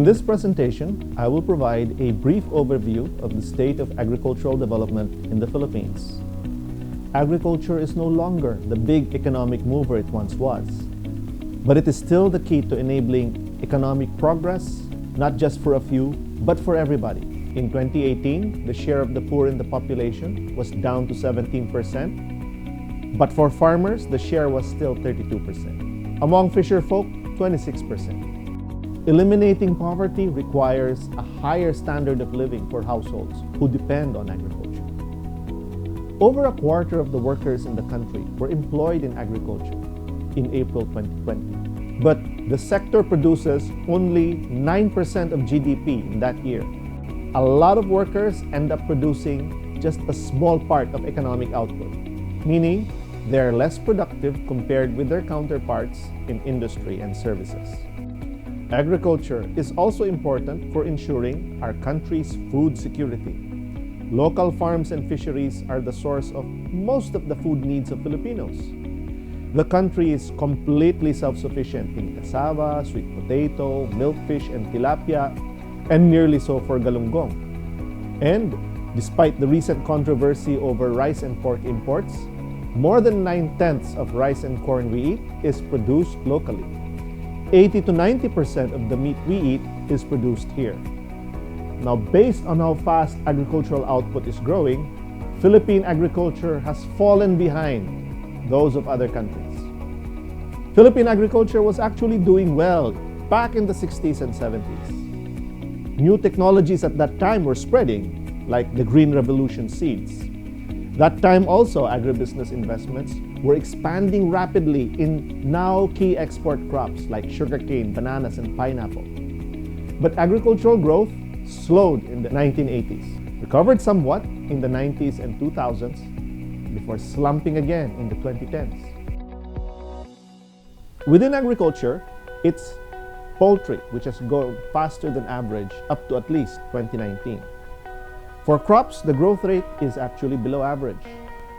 In this presentation, I will provide a brief overview of the state of agricultural development in the Philippines. Agriculture is no longer the big economic mover it once was, but it is still the key to enabling economic progress, not just for a few, but for everybody. In 2018, the share of the poor in the population was down to 17%, but for farmers, the share was still 32%. Among fisherfolk, 26%. Eliminating poverty requires a higher standard of living for households who depend on agriculture. Over a quarter of the workers in the country were employed in agriculture in April 2020. But the sector produces only 9% of GDP in that year. A lot of workers end up producing just a small part of economic output, meaning they're less productive compared with their counterparts in industry and services. Agriculture is also important for ensuring our country's food security. Local farms and fisheries are the source of most of the food needs of Filipinos. The country is completely self-sufficient in cassava, sweet potato, milkfish, and tilapia, and nearly so for galunggong. And despite the recent controversy over rice and pork imports, more than 9/10 of rice and corn we eat is produced locally. 80 to 90% of the meat we eat is produced here. Now, based on how fast agricultural output is growing, Philippine agriculture has fallen behind those of other countries. Philippine agriculture was actually doing well back in the 60s and 70s. New technologies at that time were spreading, like the Green Revolution seeds. That time also, agribusiness investments were expanding rapidly in now key export crops like sugarcane, bananas, and pineapple. But agricultural growth slowed in the 1980s, recovered somewhat in the 90s and 2000s, before slumping again in the 2010s. Within agriculture, it's poultry, which has grown faster than average up to at least 2019. For crops, the growth rate is actually below average.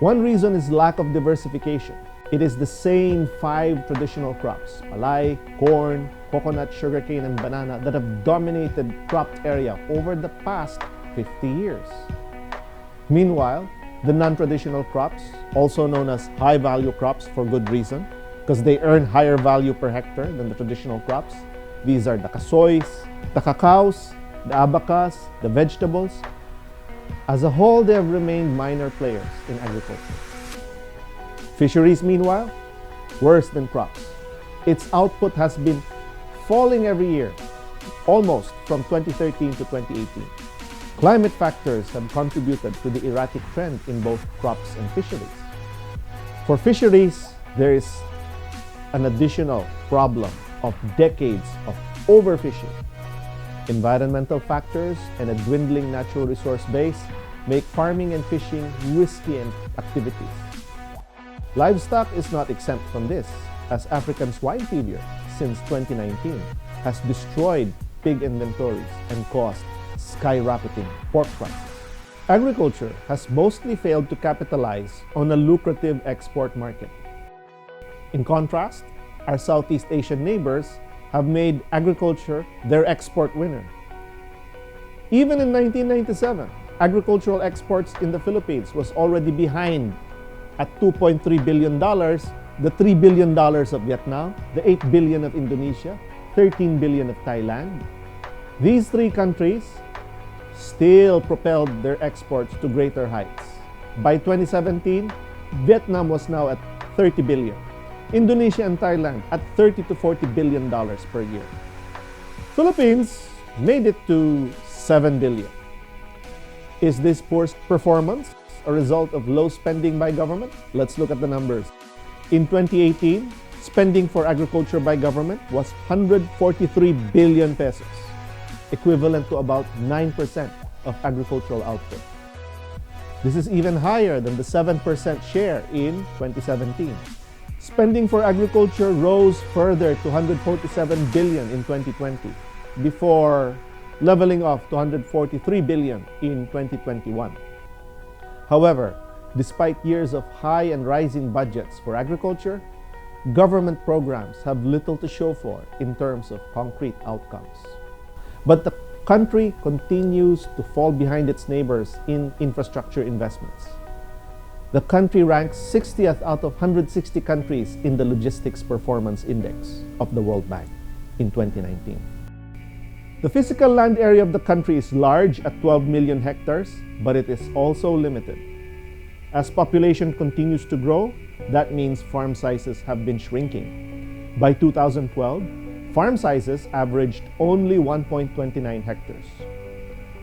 One reason is lack of diversification. It is the same 5 traditional crops, palay, corn, coconut, sugarcane, and banana, that have dominated cropped area over the past 50 years. Meanwhile, the non-traditional crops, also known as high-value crops for good reason, because they earn higher value per hectare than the traditional crops. These are the kasoys, the cacaos, the abacas, the vegetables. As a whole, they have remained minor players in agriculture. Fisheries, meanwhile, worse than crops. Its output has been falling every year, almost from 2013 to 2018. Climate factors have contributed to the erratic trend in both crops and fisheries. For fisheries, there is an additional problem of decades of overfishing. Environmental factors and a dwindling natural resource base make farming and fishing risky activities. Livestock is not exempt from this, as African swine fever since 2019 has destroyed pig inventories and caused skyrocketing pork prices. Agriculture has mostly failed to capitalize on a lucrative export market. In contrast, our Southeast Asian neighbors have made agriculture their export winner. Even in 1997, agricultural exports in the Philippines was already behind at $2.3 billion, the $3 billion of Vietnam, the $8 billion of Indonesia, $13 billion of Thailand. These 3 countries still propelled their exports to greater heights. By 2017, Vietnam was now at $30 billion. Indonesia and Thailand at $30 to $40 billion per year. Philippines made it to $7 billion. Is this poor performance a result of low spending by government? Let's look at the numbers. In 2018, spending for agriculture by government was 143 billion pesos, equivalent to about 9% of agricultural output. This is even higher than the 7% share in 2017. Spending for agriculture rose further to 147 billion in 2020 before leveling off to 143 billion in 2021. However, despite years of high and rising budgets for agriculture, government programs have little to show for in terms of concrete outcomes. But the country continues to fall behind its neighbors in infrastructure investments. The country ranks 60th out of 160 countries in the Logistics Performance Index of the World Bank in 2019. The physical land area of the country is large at 12 million hectares, but it is also limited. As population continues to grow, that means farm sizes have been shrinking. By 2012, farm sizes averaged only 1.29 hectares.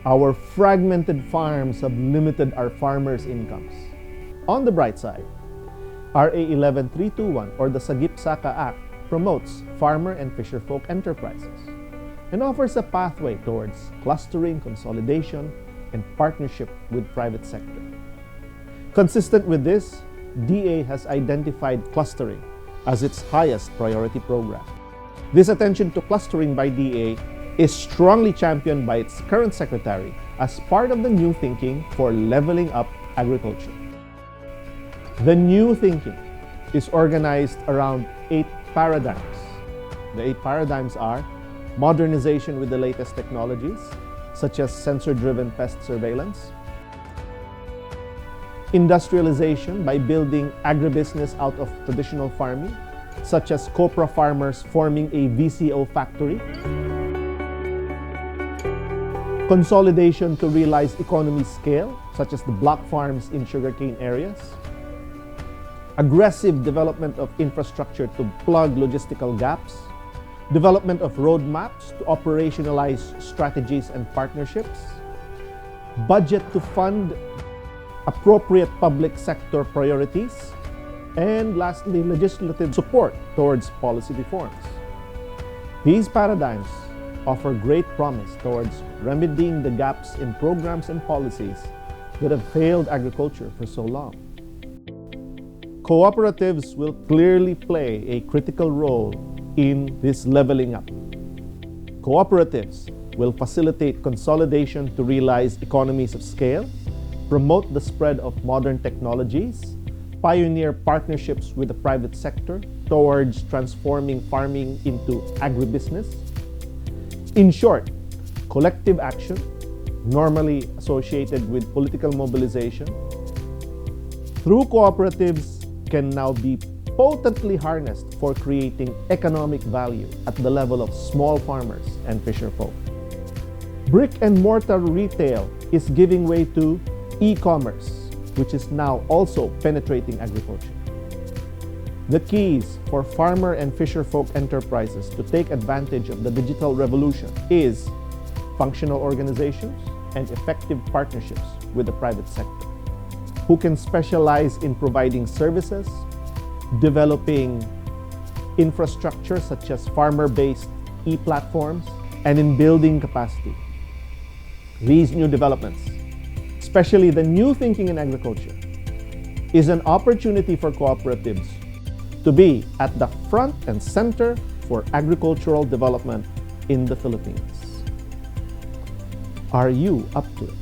Our fragmented farms have limited our farmers' incomes. On the bright side, RA 11321 or the Sagip-Saka Act promotes farmer and fisherfolk enterprises and offers a pathway towards clustering, consolidation, and partnership with private sector. Consistent with this, DA has identified clustering as its highest priority program. This attention to clustering by DA is strongly championed by its current secretary as part of the new thinking for leveling up agriculture. The new thinking is organized around 8 paradigms. The 8 paradigms are modernization with the latest technologies, such as sensor-driven pest surveillance, industrialization by building agribusiness out of traditional farming, such as copra farmers forming a VCO factory, consolidation to realize economy scale, such as the block farms in sugarcane areas, aggressive development of infrastructure to plug logistical gaps, development of roadmaps to operationalize strategies and partnerships, budget to fund appropriate public sector priorities, and lastly, legislative support towards policy reforms. These paradigms offer great promise towards remedying the gaps in programs and policies that have failed agriculture for so long. Cooperatives will clearly play a critical role in this leveling up. Cooperatives will facilitate consolidation to realize economies of scale, promote the spread of modern technologies, pioneer partnerships with the private sector towards transforming farming into agribusiness. In short, collective action, normally associated with political mobilization, through cooperatives can now be potently harnessed for creating economic value at the level of small farmers and fisherfolk. Brick and mortar retail is giving way to e-commerce, which is now also penetrating agriculture. The keys for farmer and fisherfolk enterprises to take advantage of the digital revolution is functional organizations and effective partnerships with the private sector, who can specialize in providing services, developing infrastructure such as farmer-based e-platforms, and in building capacity. These new developments, especially the new thinking in agriculture, is an opportunity for cooperatives to be at the front and center for agricultural development in the Philippines. Are you up to it?